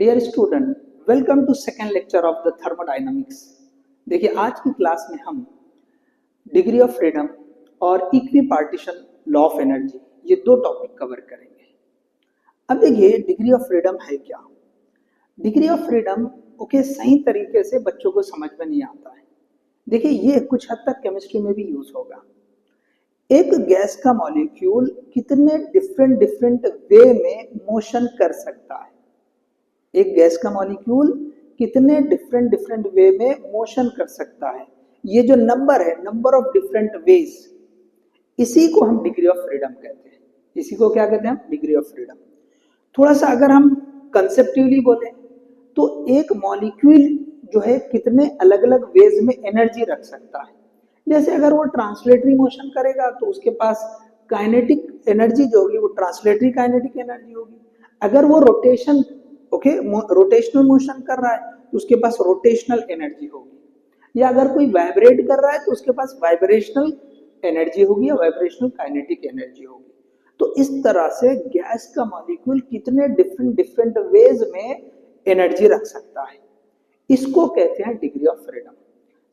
Dear student, welcome to second lecture of the thermodynamics. देखिए, आज की क्लास में हम डिग्री ऑफ फ्रीडम और equipartition law of energy, ये दो टॉपिक कवर करेंगे। अब देखिए, डिग्री ऑफ फ्रीडम है क्या? डिग्री ऑफ फ्रीडम सही तरीके से बच्चों को समझ में नहीं आता है। देखिए, ये कुछ हद तक केमिस्ट्री में भी यूज होगा। एक गैस का मॉलिक्यूल कितने डिफरेंट वे में मोशन कर सकता है। एक गैस का मॉलिक्यूल कितने डिफरेंट वे में मोशन कर सकता है, ये जो नंबर है, नंबर ऑफ डिफरेंट वेज, इसी को हम डिग्री ऑफ फ्रीडम कहते हैं। इसी को क्या कहते हैं हम? Degree of freedom. थोड़ा सा अगर हम कंसेप्टिवली बोले तो एक मॉलिक्यूल जो है कितने अलग अलग वेज में एनर्जी रख सकता है। जैसे अगर वो ट्रांसलेटरी मोशन करेगा तो उसके पास काइनेटिक एनर्जी जो होगी वो ट्रांसलेटरी काइनेटिक एनर्जी होगी। अगर वो रोटेशन रोटेशनल मोशन कर रहा है तो उसके पास रोटेशनल एनर्जी होगी। या अगर कोई वाइब्रेट कर रहा है तो उसके पास वाइब्रेशनल एनर्जी होगी या वाइब्रेशनल काइनेटिक एनर्जी होगी। तो इस तरह से गैस का मॉलिक्यूल कितने डिफरेंट वेज में एनर्जी रख सकता है, इसको कहते हैं डिग्री ऑफ फ्रीडम।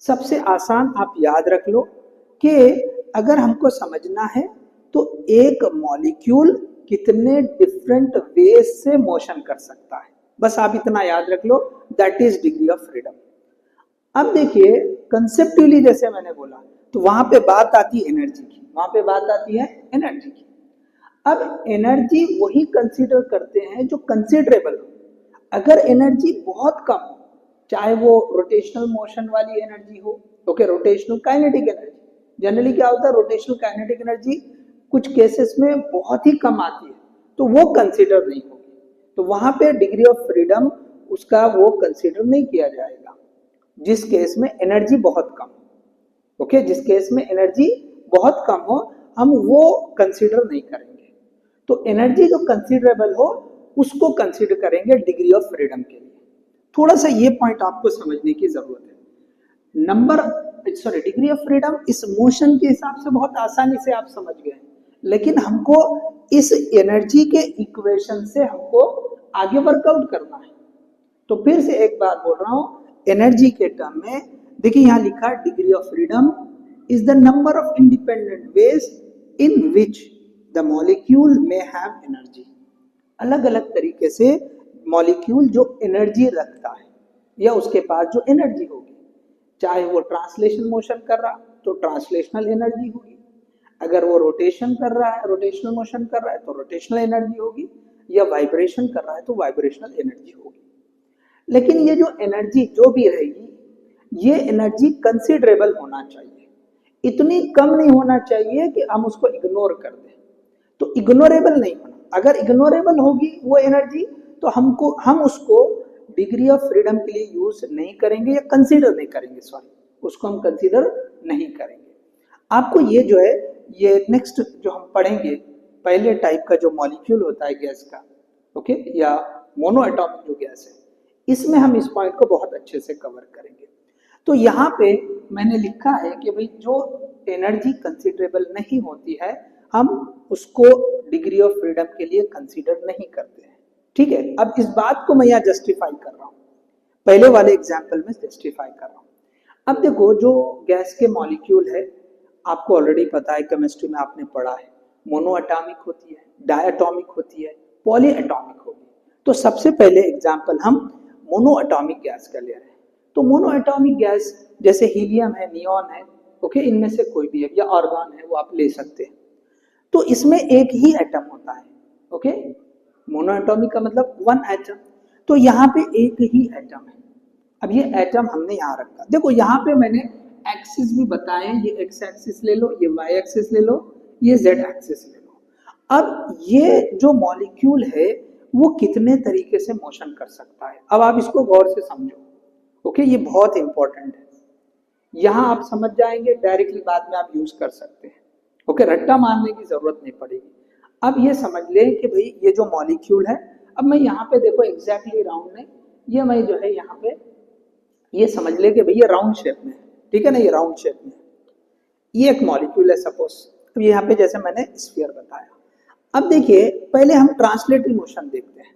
सबसे आसान आप याद रख लो कि अगर हमको समझना है तो एक मॉलिक्यूल कितने डिफरेंट वेज से मोशन कर सकता है, बस आप इतना याद रख लो, that is degree of freedom. अब देखिए, कंसेप्चुअली जैसे मैंने बोला तो वहां पे बात आती है एनर्जी की, वहां पे बात आती है एनर्जी की। अब एनर्जी वही कंसीडर करते हैं जो कंसीडरेबल हो। अगर एनर्जी बहुत कम हो, चाहे वो रोटेशनल मोशन वाली एनर्जी हो, रोटेशनल काइनेटिक एनर्जी, जनरली क्या होता है, रोटेशनल काइनेटिक एनर्जी कुछ केसेस में बहुत ही कम आती है, तो वो कंसीडर नहीं होगी। तो वहां पे डिग्री ऑफ फ्रीडम उसका वो कंसीडर नहीं किया जाएगा। जिस केस में एनर्जी बहुत कम हो, जिस केस में एनर्जी बहुत कम हो, हम वो कंसीडर नहीं करेंगे। तो एनर्जी जो कंसीडरेबल हो उसको कंसीडर करेंगे डिग्री ऑफ फ्रीडम के लिए। थोड़ा सा ये पॉइंट आपको समझने की जरूरत है। डिग्री ऑफ फ्रीडम इस मोशन के हिसाब से बहुत आसानी से आप समझ गए, लेकिन हमको इस एनर्जी के इक्वेशन से हमको आगे वर्कआउट करना है। तो फिर से एक बात बोल रहा हूं, एनर्जी के टर्म में देखिए यहां लिखा degree of freedom is the number of independent ways in which the molecule में हैव एनर्जी। अलग अलग तरीके से मॉलिक्यूल जो एनर्जी रखता है या उसके पास जो एनर्जी होगी, चाहे वो ट्रांसलेशन मोशन कर रहा तो ट्रांसलेशनल एनर्जी होगी, अगर वो रोटेशन कर रहा है, रोटेशनल मोशन कर रहा है तो रोटेशनल एनर्जी होगी, या वाइब्रेशन कर रहा है तो वाइब्रेशनल एनर्जी होगी। लेकिन ये जो एनर्जी जो भी रहेगी, ये एनर्जी कंसीडरेबल होना चाहिए, इतनी कम नहीं होना चाहिए कि हम उसको इग्नोर कर दें। तो इग्नोरेबल नहीं होना, अगर इग्नोरेबल होगी वो एनर्जी तो हम उसको डिग्री ऑफ फ्रीडम के लिए यूज नहीं करेंगे या कंसीडर नहीं करेंगे, उसको हम कंसीडर नहीं करेंगे। आपको ये जो है, ये नेक्स्ट जो हम पढ़ेंगे, पहले टाइप का जो मॉलिक्यूल होता है गैस का, या मोनो एटॉमिक जो गैस है, इसमें हम इस पॉइंट को बहुत अच्छे से कवर करेंगे। तो यहाँ पे मैंने लिखा है कि भाई जो एनर्जी कंसीडरेबल नहीं होती है, हम उसको डिग्री ऑफ फ्रीडम के लिए कंसीडर नहीं करते हैं। ठीक है, अब इस बात को मैं यहाँ जस्टिफाई कर रहा हूँ, पहले वाले एग्जाम्पल में जस्टिफाई कर रहा हूँ। अब देखो, जो गैस के मॉलिक्यूल है, आपको ऑलरेडी पता है, केमिस्ट्री में आपने पढ़ा है, मोनो एटॉमिक होती है, डायटॉमिक होती है, पॉली एटॉमिक होगी। तो सबसे पहले एग्जाम्पल हम मोनो एटॉमिक गैस का ले रहे हैं। तो मोनो एटॉमिक गैस जैसे हीलियम है, नियॉन है, इनमें से कोई भी है, या आर्गन है, वो आप ले सकते हैं। तो इसमें एक ही एटम होता है, मोनो एटॉमिक का मतलब वन एटम। तो यहाँ पे एक ही एटम है। अब ये एटम हमने यहाँ रखा, देखो यहाँ पे मैंने एक्सिस भी बताए, ये एक्स एक्सिस ले लो, ये वाई एक्सिस ले लो, ये जेड एक्सिस ले लो। अब ये जो मॉलिक्यूल है वो कितने तरीके से मोशन कर सकता है, अब आप इसको गौर से समझो। ये बहुत इंपॉर्टेंट है, यहाँ आप समझ जाएंगे, डायरेक्टली बाद में आप यूज कर सकते हैं। रट्टा मारने की जरूरत नहीं पड़ेगी। अब ये समझ ले कि भाई ये जो मॉलिक्यूल है, अब मैं यहाँ पे देखो एग्जैक्टली राउंड में, ये मैं जो है यहाँ पे ये समझ ले कि भाई ये राउंड शेप में है, ठीक है ना, ये राउंड शेप में ये एक मॉलिक्यूल है सपोज। अब यहाँ पे जैसे मैंने स्फीयर बताया। अब देखिए, पहले हम ट्रांसलेटरी मोशन देखते हैं।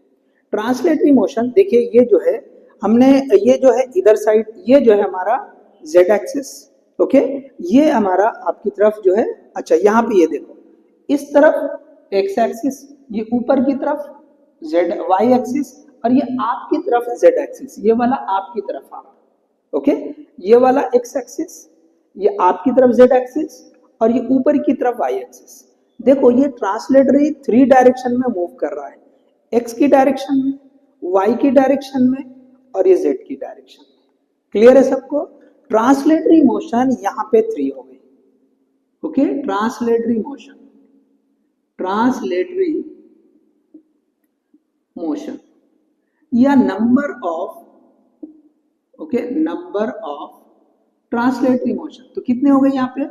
ट्रांसलेटरी मोशन देखिए, ये जो है हमने, ये जो है इधर साइड, ये जो है हमारा z एक्सिस, ओके, ये हमारा आपकी तरफ जो है, अच्छा यहाँ पे ये देखो, इस तरफ x एक्सिस, ये ऊपर की तरफ z y एक्सिस, और ये आपकी तरफ z एक्सिस, ये वाला आपकी तरफ आ रहा है, ओके, ये वाला x एक्सिस, ये आपकी तरफ z एक्सिस, और ये ऊपर की तरफ y एक्सिस। देखो ये ट्रांसलेटरी 3 डायरेक्शन में मूव कर रहा है, x की डायरेक्शन में, y की डायरेक्शन में, और ये z की डायरेक्शन में। क्लियर है सबको? ट्रांसलेटरी मोशन यहाँ पे 3 हो गई, okay, translatory motion, translatory motion या number of, okay, number of translatory motion, तो कितने हो गए यहाँ पे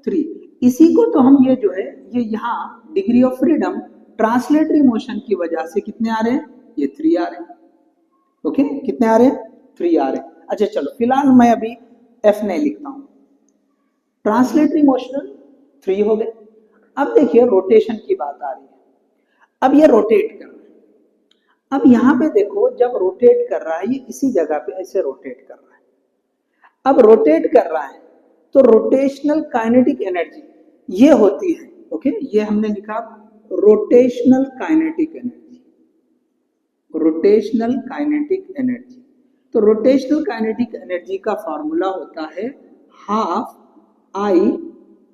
3। इसी को तो हम ये जो है, ये यहाँ degree of freedom translatory motion की वजह से कितने आ रहे हैं, ये 3 आ रहे हैं, ओके, कितने आ रहे हैं, 3 आ रहे हैं। अच्छा चलो, फिलहाल मैं अभी F नहीं लिखता हूं, ट्रांसलेटरी मोशन 3 हो गए। अब देखिए रोटेशन की बात आ रही है, अब ये रोटेट कर रहा है, अब यहां पे देखो जब रोटेट कर रहा है, ये इसी जगह पे ऐसे रोटेट कर रहा है, अब रोटेट कर रहा है तो रोटेशनल काइनेटिक एनर्जी ये होती है, ओके, ये हमने लिखा rotational kinetic energy, rotational kinetic energy. तो रोटेशनल काइनेटिक एनर्जी का फॉर्मूला होता है हाफ आई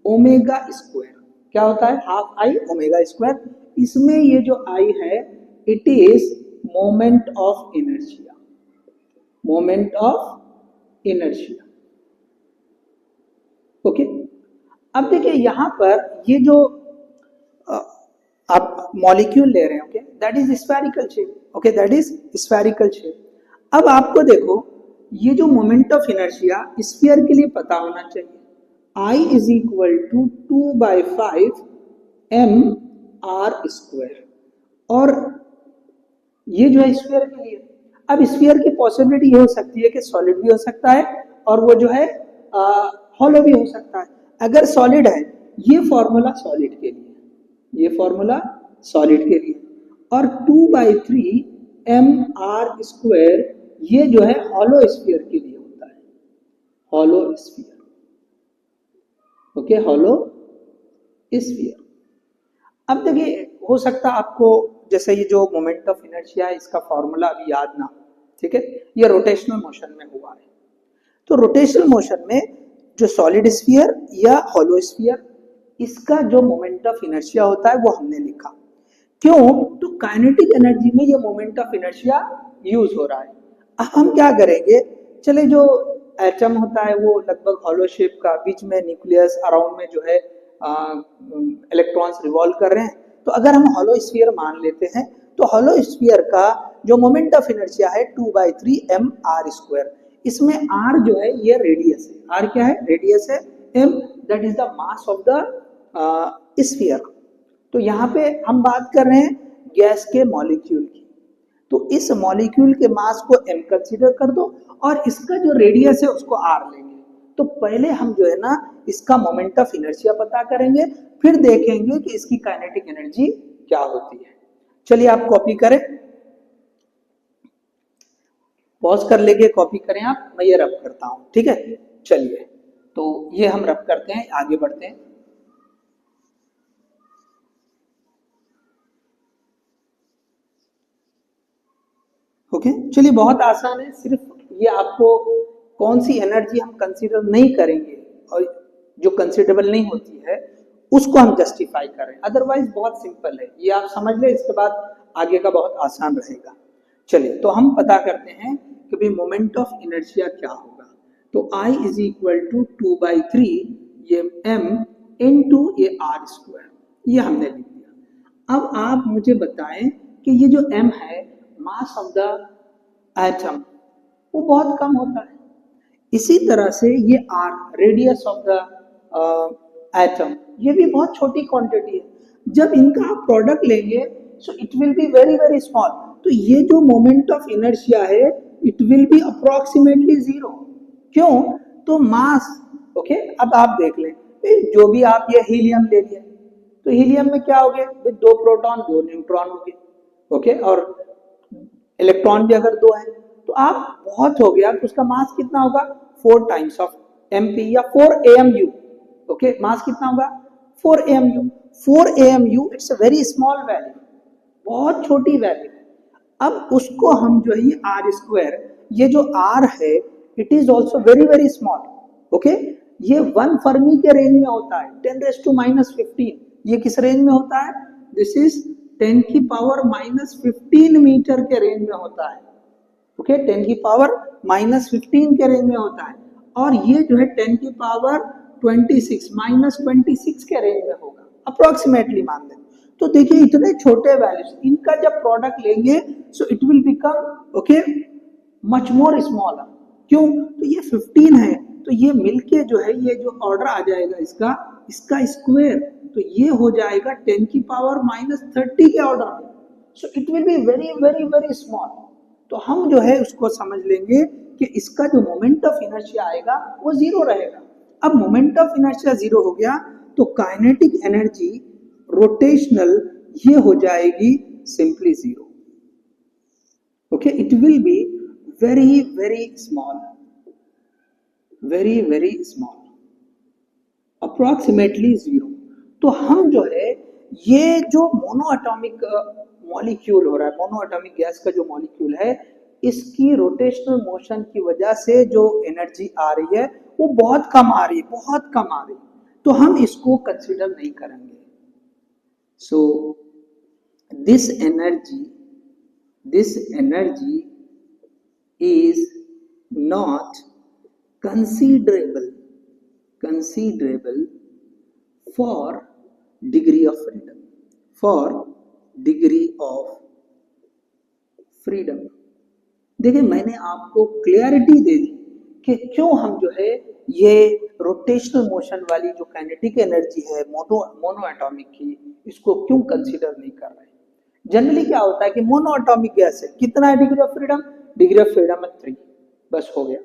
ओमेगा स्क्वायर। क्या होता है? Half I omega square. इसमें ये जो आई है, it is moment of inertia, moment of inertia, okay. अब देखिए यहां पर ये जो आप मॉलिक्यूल ले रहे हैं, okay, that is spherical shape, okay, that is spherical shape. अब आपको देखो ये जो मोमेंट ऑफ इनर्शिया स्फीयर के लिए पता होना चाहिए, I is equal to 2/5 mr², और ये जो है स्फीयर के लिए। अब स्फीयर की पॉसिबिलिटी ये हो सकती है कि सॉलिड भी हो सकता है और वो जो है हॉलो भी हो सकता है। अगर सॉलिड है, ये फॉर्मूला सॉलिड के लिए, ये फॉर्मूला सॉलिड के लिए, और 2/3 mr², ये जो है हॉलो स्फीयर के लिए होता है, hollow sphere, okay, hollow sphere. अब देखिए हो सकता है आपको जैसे ये जो मोमेंट ऑफ इनर्शिया है, इसका फॉर्मूला अभी याद ना, ठीक है, ये रोटेशनल मोशन में हुआ है। तो रोटेशनल मोशन में जो सॉलिड स्फीयर या हॉलो स्फीयर, इसका जो मोमेंट ऑफ इनर्शिया होता है वो हमने लिखा। क्यों? तो काइनेटिक एनर्जी में ये मोमेंट ऑफ इनर्शिया यूज हो रहा है। अब हम क्या करेंगे, चले जो एटम होता है वो लगभग हॉलो शेप का, बीच में न्यूक्लियस, अराउंड में जो है इलेक्ट्रॉन्स रिवॉल्व कर रहे हैं, तो अगर हम हॉलो स्फीयर मान लेते हैं तो हॉलो स्फीयर का जो मोमेंट ऑफ इनर्शिया है 2/3 mr²। इसमें r जो है ये रेडियस है, r क्या है? रेडियस है, m that is the mass of the sphere. तो यहाँ पे हम बात कर रहे हैं गैस के मॉलिक्यूल की, तो इस मॉलिक्यूल के मास को m कंसीडर कर दो और इसका जो रेडियस है उसको r लेंगे। तो पहले हम जो है ना इसका मोमेंट ऑफ इनर्शिया पता करेंगे, फिर देखेंगे कि इसकी काइनेटिक एनर्जी क्या होती है। चलिए आप कॉपी करें, पॉज कर लेके कॉपी करें आप, मैं ये रब करता हूं, ठीक है। चलिए तो ये हम रब करते हैं, आगे बढ़ते हैं। ओके, चलिए बहुत आसान है, सिर्फ ये आपको कौन सी एनर्जी हम कंसीडर नहीं करेंगे और जो कंसीडरेबल नहीं होती है उसको हम जस्टिफाई करें, अदरवाइज बहुत सिंपल है, ये आप समझ ले, इसके बाद आगे का बहुत आसान रहेगा। चलिए तो हम पता करते हैं कि भाई मोमेंट ऑफ इनर्शिया क्या होगा। तो I इज इक्वल टू 2/3 ये m इंटू ये r², ये हमने लिख दिया। अब आप मुझे बताएं कि ये जो m है, मास ऑफ द एटम, वो बहुत कम होता है। इसी तरह से ये r, radius of the atom, ये भी बहुत छोटी क्वांटिटी है। जब इनका आप प्रोडक्ट लेंगे so it will be very very small. तो ये जो मोमेंट ऑफ इनर्शिया है इट विल बी अप्रोक्सीमेटली 0। क्यों? तो मास, ओके, अब आप देख लें, जो भी आप ये हीलियम ले लिए, तो हीलियम में क्या हो गया, 2 प्रोटॉन 2 न्यूट्रॉन हो गए, ओके, और इलेक्ट्रॉन भी अगर 2 है तो आप बहुत हो गया तो उसका मास कितना होगा 4 टाइम्स ऑफ mp या 4 amu। ओके, मास कितना होगा 4 amu। 4 amu it's a very small value, बहुत छोटी वैल्यू है। अब उसको हम जो है आर स्क्वायर, ये जो आर है it is also very very small. Okay, ये 1 फर्मी के रेंज में होता है 10⁻⁻15। ये किस रेंज में होता है, दिस इज 10⁻⁻15 मीटर के रेंज में होता है। ओके, 10⁻⁻15 के रेंज में होता है, और ये जो है 10⁻26 -26 के रेंज में होगा अप्रोक्सीमेटली मान लें। तो देखिए इतने छोटे वैल्यूज, इनका जब प्रोडक्ट लेंगे so it will become okay much more smaller. क्यों, तो ये 15 है तो ये मिलके जो है ये जो ऑर्डर आ जाएगा इसका स्क्वायर, तो ये हो जाएगा 10⁻⁻30 के ऑर्डर में। So it will be very very very small. तो हम जो है उसको समझ लेंगे कि इसका जो मोमेंट ऑफ इनर्शिया आएगा वो 0 रहेगा। अब मोमेंट ऑफ इनर्शिया 0 हो गया तो काइनेटिक एनर्जी रोटेशनल ये हो जाएगी simply 0। Okay, it will be very very small, very very small, approximately 0। तो हम जो है ये जो मोनो एटॉमिक मॉलिक्यूल हो रहा है, मोनो एटॉमिक गैस का जो मॉलिक्यूल है, इसकी रोटेशनल मोशन की वजह से जो एनर्जी आ रही है वो बहुत कम आ रही है, बहुत कम आ रही है, तो हम इसको कंसिडर नहीं करेंगे। So this energy is not considerable for degree of freedom। देखिए मैंने आपको क्लियरिटी दे दी कि क्यों हम जो है ये रोटेशनल मोशन वाली जो काइनेटिक एनर्जी है मोनो एटॉमिक की, इसको क्यों कंसीडर नहीं कर रहे। जनरली क्या होता है कि मोनो एटॉमिक गैस है, कितना है degree of freedom, degree of freedom है 3, बस हो गया।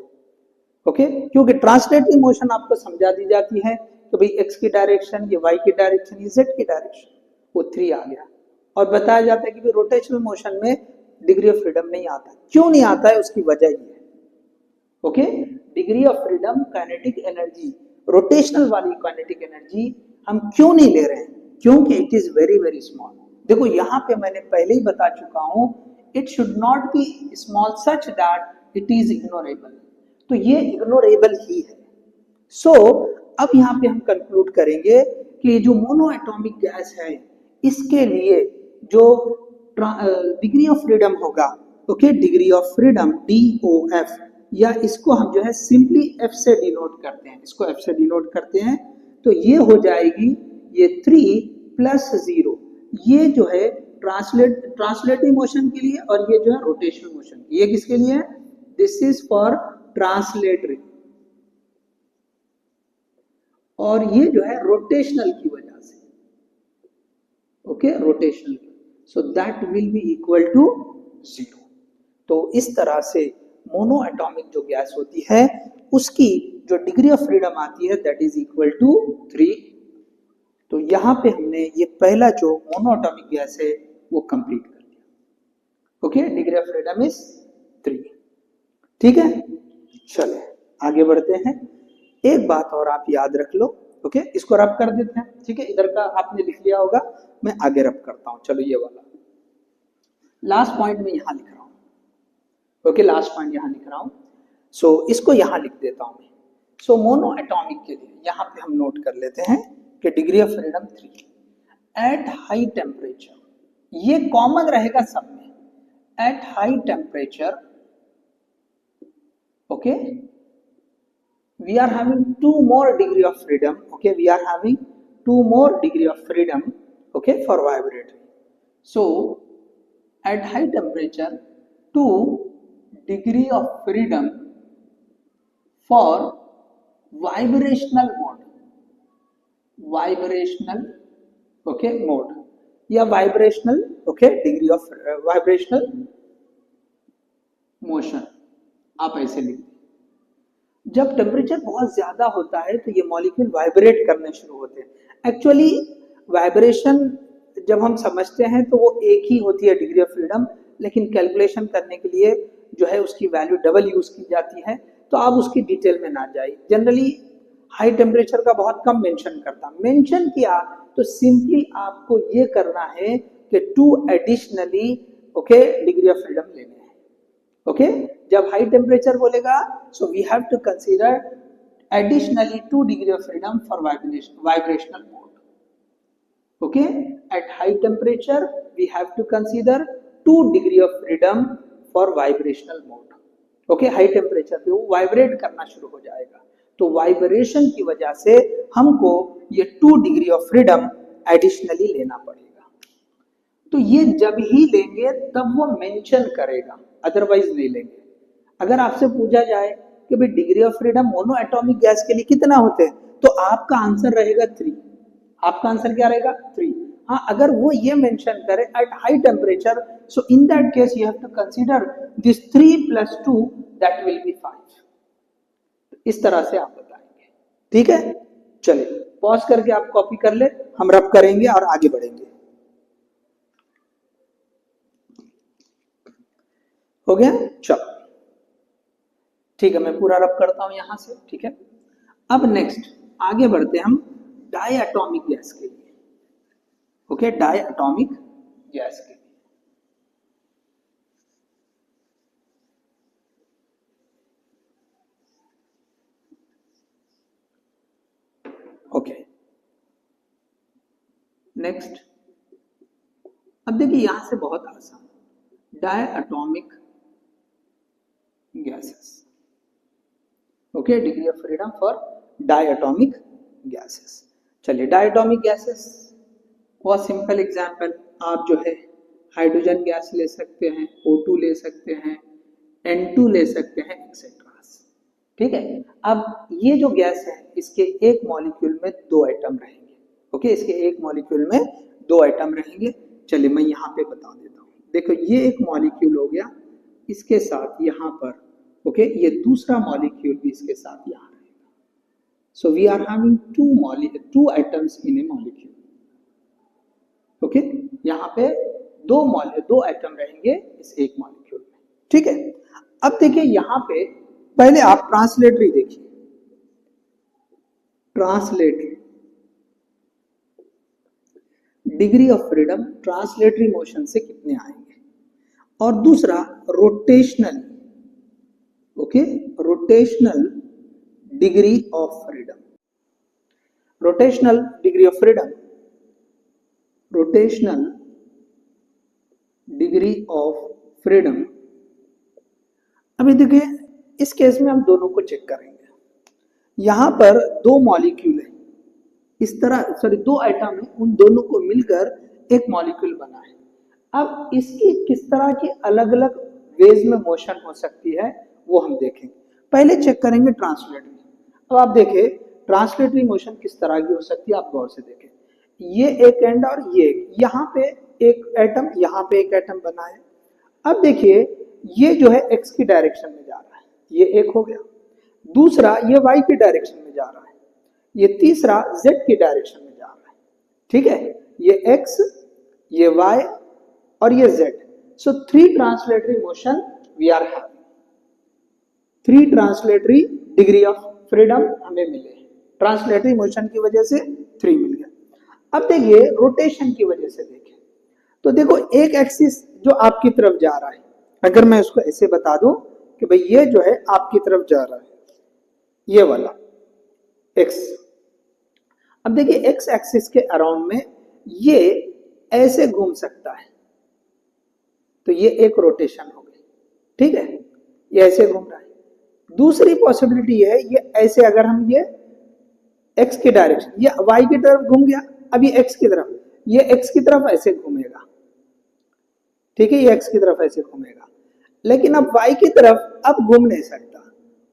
ओके, क्योंकि ट्रांसलेटरी मोशन आपको समझा दी जाती है तो भाई x की डायरेक्शन, ये y की डायरेक्शन, ये z की डायरेक्शन, वो 3 आ गया। और बताया जाता है कि रोटेशनल मोशन में डिग्री ऑफ फ्रीडम नहीं आता। क्यों नहीं आता है, उसकी वजह ये है। Okay, degree of freedom kinetic energy, rotational वाली काइनेटिक एनर्जी हम क्यों नहीं ले रहे हैं, क्योंकि it is very very small. देखो यहाँ पे मैंने पहले ही बता चुका हूं, it should not be small such that it is ignorable, तो ये इग्नोरेबल ही है। सो अब यहाँ पे हम कंक्लूड करेंगे कि जो मोनो एटॉमिक गैस है इसके लिए जो डिग्री ऑफ फ्रीडम होगा, okay, degree of freedom DOF, या इसको हम जो है सिंपली F से डिनोट करते हैं, इसको F से डिनोट करते हैं, तो ये हो जाएगी ये 3 + 0, ये जो है ट्रांसलेटिव मोशन के लिए, और ये जो है रोटेशनल मोशन, ये किसके लिए है, दिस इज फॉर ट्रांसलेटरी, और ये जो है रोटेशनल की वजह से, okay, rotational, so that will be equal to 0। तो इस तरह से मोनो एटॉमिक जो गैस होती है उसकी जो डिग्री ऑफ फ्रीडम आती है दैट इज इक्वल टू 3। तो यहाँ पे हमने ये पहला जो मोनो एटॉमिक गैस है वो कंप्लीट कर दिया। Okay, degree of freedom is 3। ठीक है, चले आगे बढ़ते हैं। एक बात और आप याद रख लो, ओके, इसको रब कर देते हैं। ठीक है, इधर का आपने लिख लिया होगा, मैं आगे रब करता हूं। चलो ये वाला लास्ट पॉइंट में यहां लिख रहा हूं। ओके, लास्ट पॉइंट यहां लिख रहा हूं, सो इसको यहां लिख देता हूं मैं। सो मोनो एटॉमिक के लिए यहां पे हम नोट कर लेते हैं कि degree of freedom 3 eight high temperature, ये कॉमन रहेगा सब में, eight high temperature, okay, we are having 2 more degree of freedom, okay, we are having 2 more degree of freedom, okay, for vibratory. So at high temperature 2 degree of freedom for vibrational mode, okay, mode या vibrational, okay, degree of vibrational motion, आप ऐसे लिखिए। जब temperature बहुत ज्यादा होता है तो ये मॉलिक्यूल वाइब्रेट करने शुरू होते हैं। एक्चुअली वाइब्रेशन जब हम समझते हैं तो वो एक ही होती है डिग्री ऑफ फ्रीडम, लेकिन कैलकुलेशन करने के लिए जो है उसकी वैल्यू डबल यूज की जाती है, तो आप उसकी डिटेल में ना जाइए। जनरली हाई टेम्परेचर का बहुत कम मेंशन करता, मेंशन किया तो सिंपली आपको ये करना है कि 2 additionally okay degree of freedom लेने हैं। ओके, जब हाई टेम्परेचर बोलेगा so we have to consider additionally 2 degree of freedom for vibrational mode. Okay, at high temperature we have to consider 2 degree of freedom for vibrational mode. Okay, high temperature पे वो vibrate करना शुरू हो जाएगा, तो vibration की वजह से हमको ये 2 डिग्री ऑफ फ्रीडम एडिशनली लेना पड़ेगा। तो ये जब ही लेंगे तब वो मेंशन करेगा, अदरवाइज नहीं लेंगे। अगर आपसे पूछा जाए कि भाई degree of freedom mono atomic gas के लिए कितना होते हैं, तो आपका आंसर रहेगा 3। आपका आंसर क्या रहेगा? 3। हाँ, अगर वो ये मेंशन करे at high temperature, so in that case you have to consider this 3 + 2 that will be 5। इस तरह से आप बताएंगे। ठीक है, चलिए पॉज करके आप कॉपी कर ले, हम रब करेंगे और आगे बढ़ेंगे। हो गया? चलो ठीक है, मैं पूरा रब करता हूं यहां से। ठीक है, अब नेक्स्ट आगे बढ़ते हैं हम डायटोमिक गैस के लिए। ओके, डायटोमिक गैस के लिए ओके नेक्स्ट। अब देखिए यहां से बहुत आसान, diatomic gases. Okay, degree of freedom for diatomic gases. चलिए डायटोमिक गैसेस बहुत सिंपल एग्जांपल, आप जो है हाइड्रोजन गैस ले सकते हैं, O2 ले सकते हैं, N2 ले सकते हैं, एक्सेट्रा। ठीक है, अब ये जो गैस है इसके एक मॉलिक्यूल में 2 एटम रहेंगे। ओके, इसके एक मॉलिक्यूल में 2 एटम रहेंगे। चलिए मैं यहाँ पे बता देता हूँ। देखो ये एक मॉलिक्यूल हो गया, इसके साथ यहाँ पर ओके ये दूसरा मॉलिक्यूल भी इसके साथ यहाँ रहेगा। So we are having 2 atoms in a molecule. Okay, यहाँ पे दो एटम रहेंगे इस एक मॉलिक्यूल में। ठीक है, अब देखिए यहाँ पे पहले आप ट्रांसलेटरी देखिए, translatory degree of freedom translatory motion से कितने आएंगे, और दूसरा rotational. Okay, rotational degree of freedom, rotational degree of freedom, rotational degree of freedom. अभी देखिए इस केस में हम दोनों को चेक करेंगे। यहां पर 2 मॉलिक्यूल है, इस तरह सॉरी 2 एटम है, उन दोनों को मिलकर एक मॉलिक्यूल बना है। अब इसकी किस तरह की अलग अलग वेज में मोशन हो सकती है वो हम देखेंगे। पहले चेक करेंगे ट्रांसलेटरी। अब आप देखिए ट्रांसलेटरी मोशन किस तरह की हो सकती है, आप गौर से देखें। ये एक एंड और ये एक, यहाँ पे एक एटम, यहाँ पे एक एटम बना है। अब देखिए ये जो है एक्स की डायरेक्शन में जा रहा है, ये एक हो गया। दूसरा ये वाई की डायरेक्शन में जा रहा है, ये तीसरा जेड की डायरेक्शन में जा रहा है। ठीक है, ये एक्स, ये वाई और ये Z. So 3 translatory motion we are having, 3 translatory degree of freedom हमें मिले। ट्रांसलेटरी मोशन की वजह से 3 मिल गया। अब देखिए रोटेशन की वजह से देखें तो देखो एक एक्सिस जो आपकी तरफ जा रहा है, अगर मैं उसको ऐसे बता दूं कि भाई ये जो है आपकी तरफ जा रहा है, ये वाला एक्स। अब देखिए एक्स एक्सिस के अराउंड में ये ऐसे घूम सकता है, तो ये एक रोटेशन हो गई। ठीक है, ये ऐसे घूम रहा है। दूसरी पॉसिबिलिटी है ये ऐसे, अगर हम ये एक्स की डायरेक्शन, ये वाई की तरफ घूम गया, अब ये एक्स की तरफ, ये एक्स की तरफ ऐसे घूमेगा। ठीक है, ये एक्स की तरफ ऐसे घूमेगा, लेकिन अब वाई की तरफ अब घूम नहीं सकता।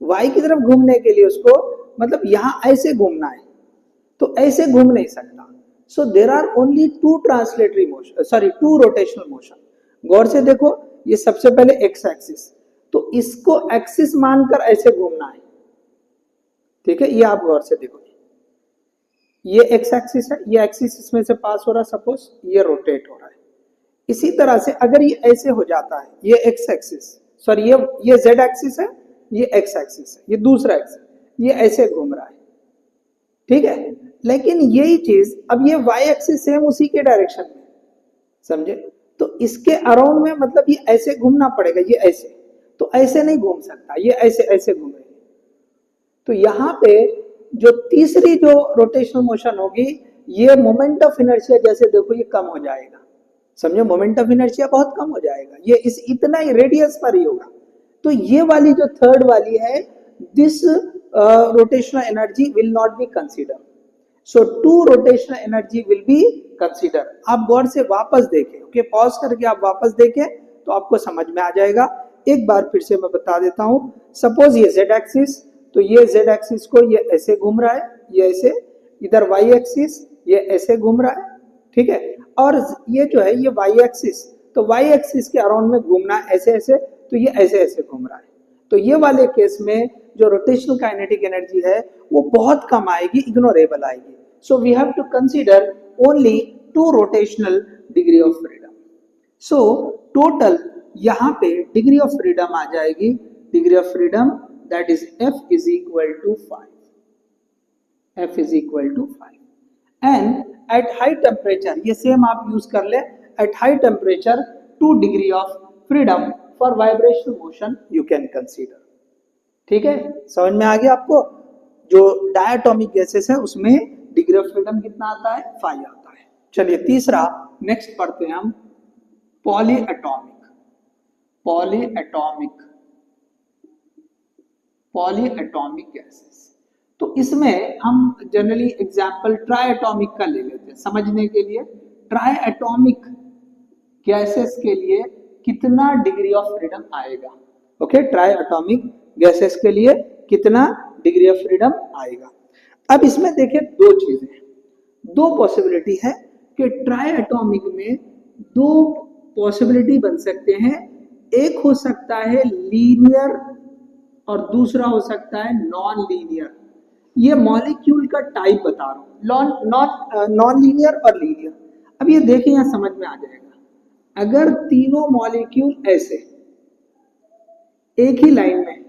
वाई की तरफ घूमने के लिए उसको मतलब यहां ऐसे घूमना है, तो ऐसे घूम नहीं सकता। So there are only 2 translatory motion, sorry 2 rotational motion. गौर से देखो, ये सबसे पहले एक्स एक्सिस, तो इसको एक्सिस मानकर ऐसे घूमना है। ठीक है, ये आप गौर से देखो, ये एक्स एक्सिस है, ये एक्सिस इसमें से पास हो रहा है, सपोज ये रोटेट हो रहा है, इसी तरह से अगर ये ऐसे हो जाता है, ये एक्स एक्सिस, सॉरी ये जेड एक्सिस है, ये एक्स एक्सिस है, ये दूसरा एक्सिस, ये ऐसे घूम रहा है, ठीक है। लेकिन यही चीज अब ये वाई एक्सिस सेम उसी के डायरेक्शन में, समझे। तो इसके अराउंड में मतलब ये ऐसे घूमना पड़ेगा, ये ऐसे, तो ऐसे नहीं घूम सकता, ये ऐसे ऐसे घूमेगा। तो यहाँ पे जो तीसरी जो रोटेशनल मोशन होगी, ये मोमेंट ऑफ इनर्शिया जैसे देखो ये कम हो जाएगा, समझो, मोमेंट ऑफ इनर्शिया बहुत कम हो जाएगा, ये इस इतना ही रेडियस पर ही होगा। तो ये वाली जो थर्ड वाली है, this rotational energy will not be consider, so two rotational energy will be consider. आप गौर से वापस देखें, ओके, पॉज करके आप वापस देखें तो आपको समझ में आ जाएगा। एक बार फिर से मैं बता देता हूं, सपोज ये जेड एक्सिस, तो ये जेड एक्सिस को ये ऐसे घूम रहा है, ये ऐसे, इधर वाई एक्सिस ये ऐसे घूम रहा है, ठीक है। और ये जो है ये वाई एक्सिस, तो वाई एक्सिस के अराउंड में घूमना ऐसे ऐसे, तो ये ऐसे ऐसे घूम रहा है। तो ये वाले केस में जो रोटेशनल काइनेटिक एनर्जी है वो बहुत कम आएगी, इग्नोरेबल आएगी। So we have to consider only two rotational degree of freedom. So total यहाँ पे डिग्री ऑफ फ्रीडम आ जाएगी, degree of freedom that is F is equal to 5, F is equal to 5 and at high temperature, ये same आप use कर ले, at high temperature 2 degree of freedom for vibrational motion you can consider, ठीक है। समझ में आ गया आपको। जो डायटोमिक गैसेस है उसमें डिग्री ऑफ फ्रीडम कितना आता है, 5 आता है। चलिए तीसरा नेक्स्ट पढ़ते हैं हम, poly atomic, poly atomic, poly atomic gases. तो इसमें हम जनरली एग्जांपल ट्राई एटॉमिक का ले लेते हैं समझने के लिए। ट्राई एटॉमिक गैसेस के लिए कितना डिग्री ऑफ फ्रीडम आएगा, ओके, ट्राई एटॉमिक गैसेस के लिए कितना डिग्री ऑफ फ्रीडम आएगा। अब इसमें देखिए दो चीजें, दो पॉसिबिलिटी है कि ट्राई एटॉमिक में दो पॉसिबिलिटी बन सकते हैं, एक हो सकता है लीनियर और दूसरा हो सकता है नॉन लीनियर। ये मॉलिक्यूल का टाइप बता रहा हूं, नॉन लीनियर और लीनियर। अब ये देखिए यहां समझ में आ जाएगा, अगर तीनों मॉलिक्यूल ऐसे एक ही लाइन में,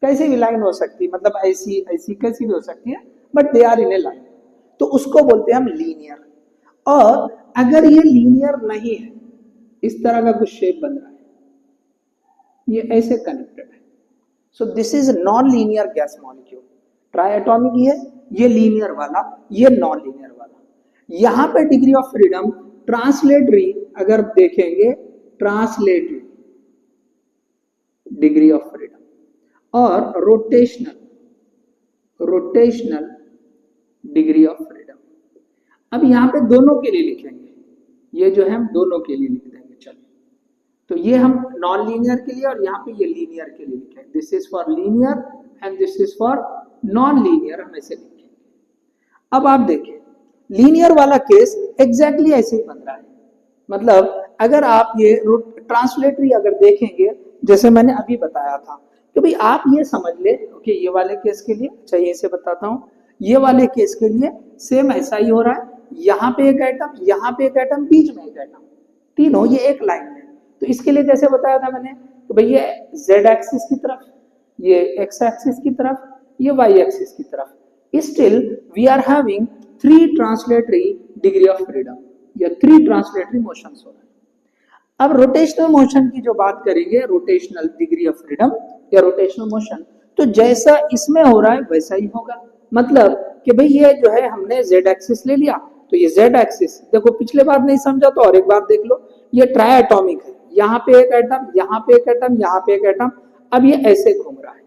कैसे भी लाइन हो सकती है, मतलब ऐसी ऐसी कैसी भी हो सकती है, but they are in a line, तो उसको बोलते हैं हम लीनियर। और अगर ये लीनियर नहीं है, इस तरह का कुछ शेप बन रहा है, ये ऐसे कनेक्टेड है, सो this is non linear gas molecule. Try atomic ये लीनियर वाला, ये नॉन लीनियर वाला। यहां पे डिग्री ऑफ फ्रीडम ट्रांसलेटरी अगर देखेंगे, ट्रांसलेटरी डिग्री ऑफ फ्रीडम और rotational, rotational degree of freedom. अब यहां पे दोनों के लिए लिखेंगे, ये जो है हम दोनों के लिए लिख देंगे। चलिए, तो ये हम नॉन लीनियर के लिए और यहाँ पे ये लीनियर के लिए लिखेंगे, this is for linear and this is for non linear, हम ऐसे लिखेंगे। अब आप देखिए लीनियर वाला केस एग्जैक्टली ऐसे ही बन रहा है, मतलब अगर आप ये ट्रांसलेटरी अगर देखेंगे, जैसे मैंने अभी बताया था कि भाई आप ये समझ ले, ओके, ये वाले केस के लिए, अच्छा यहीं से बताता हूं, ये वाले केस के लिए सेम ऐसा ही हो रहा है, यहाँ पे एक एटम, यहाँ पे एक एटम, बीच में एक एटम, तीनों ये एक लाइन में। तो इसके लिए कैसे बताया था मैंने कि भाई ये जेड एक्सिस की तरफ, ये एक्स एक्सिस की तरफ, ये वाई एक्सिस की तरफ, still we are having 3 translatory degree of freedom, या 3 ट्रांसलेटरी मोशंस हो रहे हैं। अब रोटेशनल मोशन की जो बात करेंगे, रोटेशनल डिग्री ऑफ फ्रीडम या रोटेशनल मोशन, तो जैसा इसमें हो रहा है वैसा ही होगा। मतलब कि भाई ये जो है हमने जेड एक्सिस ले लिया, तो ये जेड एक्सिस देखो, पिछले बार नहीं समझा तो और एक बार देख लो, ये ट्राई एटॉमिक है, यहाँ पे एक एटम, यहाँ पे एक एटम, यहाँ पे एक एटम, अब ये ऐसे घूम रहा है,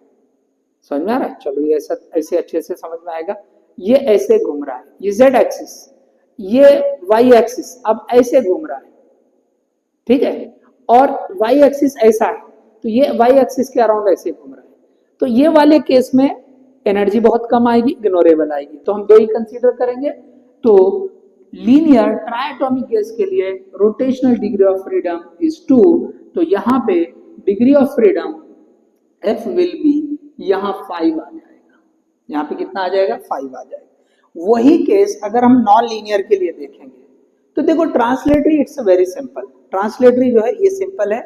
समझ में आ रहा है। चलो ये ऐसा ऐसे अच्छे से समझ में आएगा, ये ऐसे घूम रहा है, ये जेड एक्सिस, ये वाई एक्सिस अब ऐसे घूम रहा है, ठीक है, और वाई एक्सिस ऐसा है, तो ये वाई एक्सिस के अराउंड ऐसे घूम रहा है। तो ये वाले केस में एनर्जी बहुत कम आएगी, इग्नोरेबल आएगी, तो हम दो ही कंसीडर करेंगे। तो लीनियर ट्राइएटॉमिक गैस के लिए rotational degree of freedom is 2, तो यहाँ पे degree of freedom F will be यहाँ 5 आ जाएगा, यहाँ पे कितना आ जाएगा, 5 आ जाएगा। वही केस अगर हम नॉन लीनियर के लिए देखेंगे, तो देखो translatory it's very simple, translatory जो है ये सिंपल है।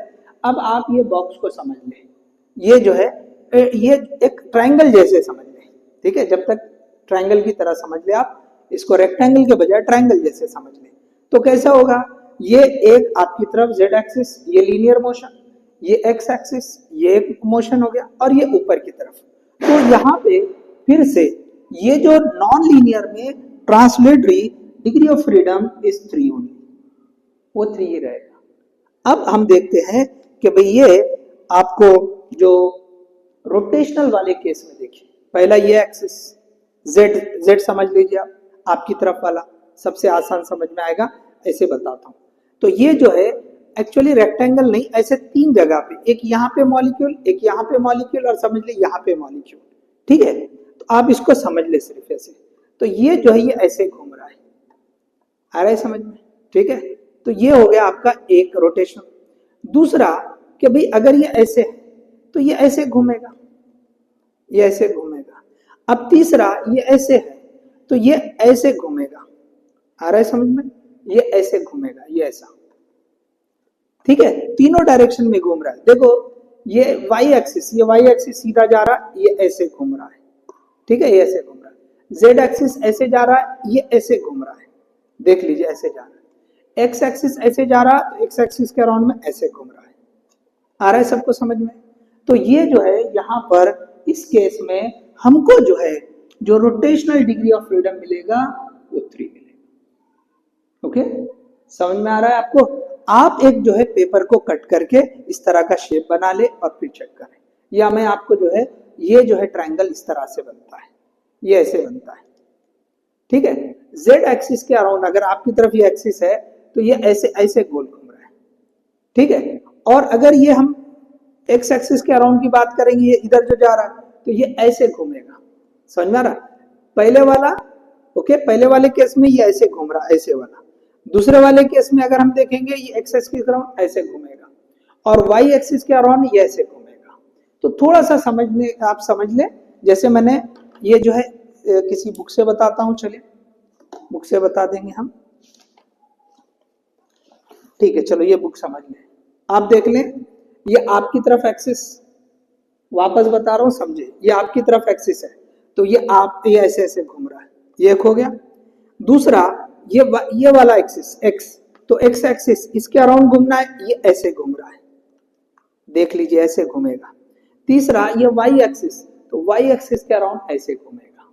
अब आप ये बॉक्स को समझ लें, ये जो है ये एक ट्रायंगल जैसे समझ लें, ठीक है, जब तक ट्रायंगल की तरह समझ ले आप, इसको रेक्टेंगल के बजाय ट्रायंगल जैसे समझ लें। तो कैसा होगा, ये एक आपकी तरफ z एक्सिस, ये लीनियर मोशन, ये x एक्सिस, ये एक मोशन हो गया, और ये ऊपर की तरफ। तो यहाँ पे फिर से ये जो नॉन लीनियर में translatory degree of freedom is 3 only, वो 3 ही रहेगा। अब हम देखते हैं कि भाई ये आपको जो रोटेशनल वाले केस में देखिए, पहला ये एक्सिस z समझ लीजिए आप, आपकी तरफ वाला सबसे आसान समझ में आएगा, ऐसे बताता हूं। तो ये जो है एक्चुअली रेक्टेंगल नहीं, ऐसे 3 जगह पे, एक यहाँ पे मॉलिक्यूल, एक यहाँ पे मॉलिक्यूल, और समझ ले यहाँ पे मॉलिक्यूल, ठीक है। तो आप इसको समझ ले सिर्फ ऐसे। तो ये जो है ये ऐसे घूम रहा है, आ रहा है समझ में, ठीक है। तो ये हो गया आपका एक रोटेशन। दूसरा कि भाई अगर ये ऐसे है तो ये ऐसे घूमेगा, ये ऐसे घूमेगा। अब तीसरा ये ऐसे है तो ये ऐसे घूमेगा, आ रहा है समझ में, ये ऐसे घूमेगा, ये ऐसा, ठीक है, तीनों डायरेक्शन में घूम रहा है। देखो ये y एक्सिस, ये y एक्सिस सीधा जा रहा है, ये ऐसे घूम रहा है, ठीक है, ये ऐसे घूम रहा है। z एक्सिस ऐसे जा रहा है, ये ऐसे घूम रहा है, देख लीजिए ऐसे जा रहा है। x एक्सिस ऐसे जा रहा है, तो x एक्सिस के अराउंड में ऐसे घूम रहा है, आ रहा है सबको समझ में। तो ये जो है यहाँ पर इस केस में हमको जो है जो रोटेशनल डिग्री ऑफ फ्रीडम मिलेगा वो 3 मिलेगा। ओके, समझ में आ रहा है आपको। आप एक जो है पेपर को कट करके इस तरह का शेप बना ले और फिर चेक करें, या मैं आपको जो है ये जो है ट्रायंगल इस तरह से बनता है, ये ऐसे बनता है, ठीक है। z एक्सिस के अराउंड अगर आपकी तरफ ये एक्सिस है तो ये ऐसे ऐसे गोल घूम रहा है, ठीक है। और अगर ये हम x एक्सिस के अराउंड की बात करेंगे, ये इधर जो जा रहा है तो ये ऐसे घूमेगा, समझ में आ रहा। पहले वाला ओके, पहले वाले केस में ये ऐसे घूम रहा है, ऐसे वाला। दूसरे वाले केस में अगर हम देखेंगे ये x एक्सिस के अराउंड ऐसे घूमेगा, और y एक्सिस के अराउंड ये ऐसे घूमेगा। तो थोड़ा सा समझने आप समझ लें, जैसे मैंने ये जो है किसी बुक से बताता हूं, चलिए बुक से बता देंगे हम, ठीक है। चलो ये बुक समझ लें, आप देख लें, ये आपकी तरफ एक्सिस, वापस बता रहा हूं समझे, ये आपकी तरफ एक्सिस है, तो ये ऐसे ऐसे घूम रहा है, ये एक हो गया। दूसरा ये वाला एक्सिस x, तो x एक्सिस इसके अराउंड घूमना है, ये ऐसे घूम रहा है, देख लीजिए ऐसे घूमेगा। तीसरा ये y एक्सिस, तो y एक्सिस के अराउंड ऐसे घूमेगा।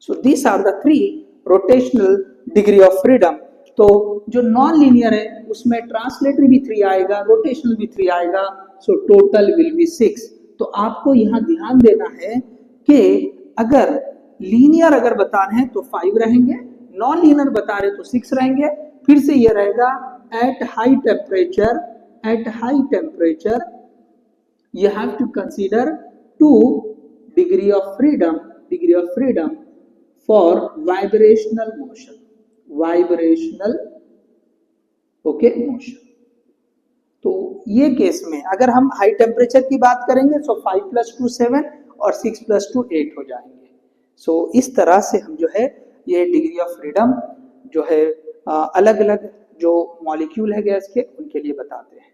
So this are the 3 rotational degree of freedom. तो जो नॉन लीनियर है उसमें ट्रांसलेटरी भी 3 आएगा, रोटेशनल भी 3 आएगा, सो टोटल विल बी 6। तो आपको यहाँ ध्यान देना है कि अगर लीनियर अगर बता रहे हैं तो 5 रहेंगे, नॉन लीनियर बता रहे तो 6 रहेंगे। फिर से ये रहेगा eight high temperature, eight high temperature you have to consider 2 degree of freedom for vibrational motion, vibrational okay motion। तो ये केस में अगर हम हाई टेम्परेचर की बात करेंगे तो 5 + 2 7 और 6 + 2 8 हो जाएंगे। सो इस तरह से हम जो है ये डिग्री ऑफ फ्रीडम जो है अलग अलग जो मॉलिक्यूल है गैस के उनके लिए बताते हैं।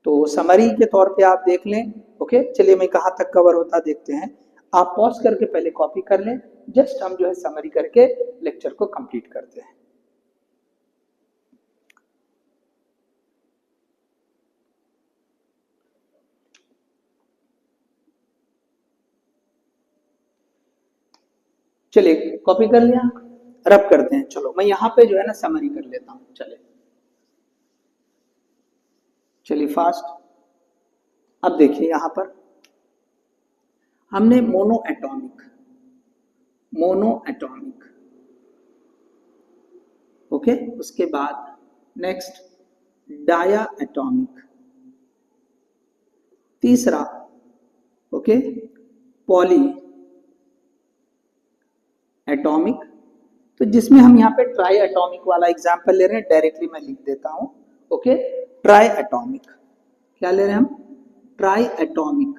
तो समरी के तौर पे आप देख लें। ओके, चलिए मैं कहाँ तक कवर होता देखते हैं। आप पॉज करके पहले कॉपी कर लें, जस्ट हम जो है समरी करके लेक्चर को कंप्लीट करते हैं। चलिए कॉपी कर लिया, रब करते हैं। चलो मैं यहाँ पे जो है ना समरी कर लेता हूँ। चलिए फास्ट। अब देखिए यहां पर हमने मोनो एटॉमिक ओके, उसके बाद नेक्स्ट डाया एटॉमिक, तीसरा ओके पॉली एटॉमिक। तो जिसमें हम यहाँ पे ट्राई एटॉमिक वाला एग्जांपल ले रहे हैं, डायरेक्टली मैं लिख देता हूं। ओके, ट्राई एटॉमिक क्या ले रहे हैं हम, ट्राई एटॉमिक।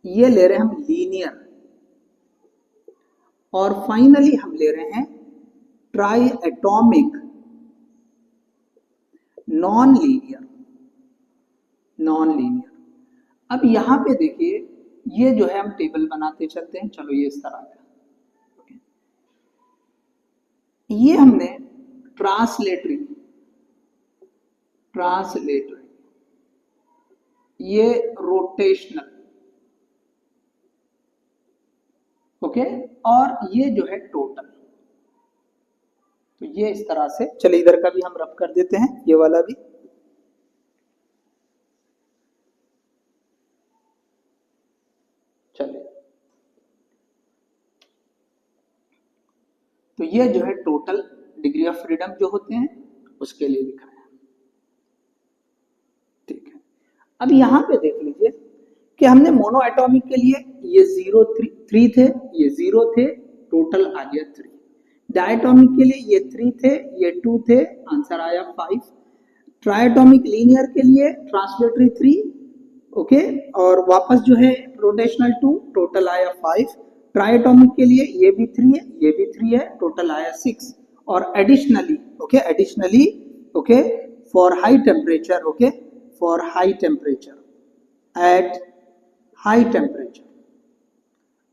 ये ले रहे हैं हम लीनियर, और फाइनली हम ले रहे हैं ट्राई एटॉमिक नॉन लीनियर। अब यहां पे देखिए, ये जो है हम टेबल बनाते चलते हैं। चलो ये इस तरह का, ये हमने ट्रांसलेटरी, ये रोटेशनल, ओके, और ये जो है टोटल। तो ये इस तरह से, चलिए इधर का भी हम रफ कर देते हैं, ये वाला भी। चलिए, तो ये जो है टोटल डिग्री ऑफ फ्रीडम जो होते हैं उसके लिए लिखा है, ठीक है। अब यहां पे देख लीजिए कि हमने मोनो एटॉमिक के लिए ये 0 3 थे, ये 0 थे, टोटल आ गया 3। डायटॉमिक के लिए ये 3 थे, ये 2 थे, आंसर आया 5। ट्राइटॉमिक लीनियर के लिए ट्रांसलेटरी 3, ओके, और वापस जो है रोटेशनल 2, टोटल आया 5। ट्राइटॉमिक के लिए ये भी 3 है, ये भी 3 है, टोटल आया 6। और additionally, okay, for high temperature, okay, for high temperature, at high temperature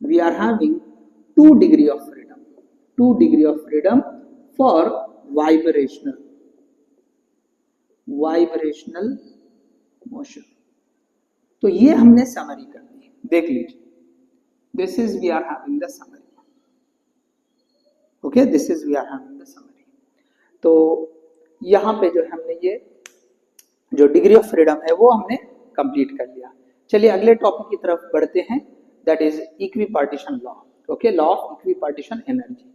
we are having 2 degree of freedom for vibrational motion। तो ये हमने समरी कर दी, देख लीजिए, this is we are having the summary, okay, this is we are having the summary। तो यहाँ पे जो हमने ये जो डिग्री ऑफ फ्रीडम है वो हमने कंप्लीट कर लिया। चलिए अगले टॉपिक की तरफ बढ़ते हैं, that is equipartition law, okay, law of equipartition energy.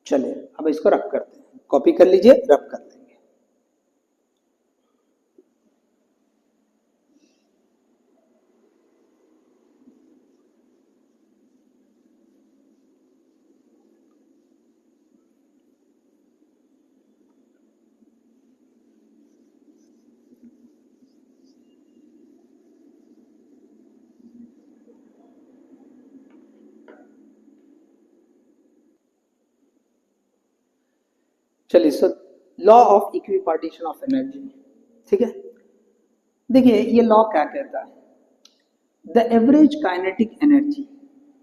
चलिए अब इसको रफ करते हैं, कॉपी कर लीजिए, रफ कर लेंगे। चलिए, so law of equipartition of energy, ठीक है। देखिए ये लॉ क्या कहता है, the average kinetic energy,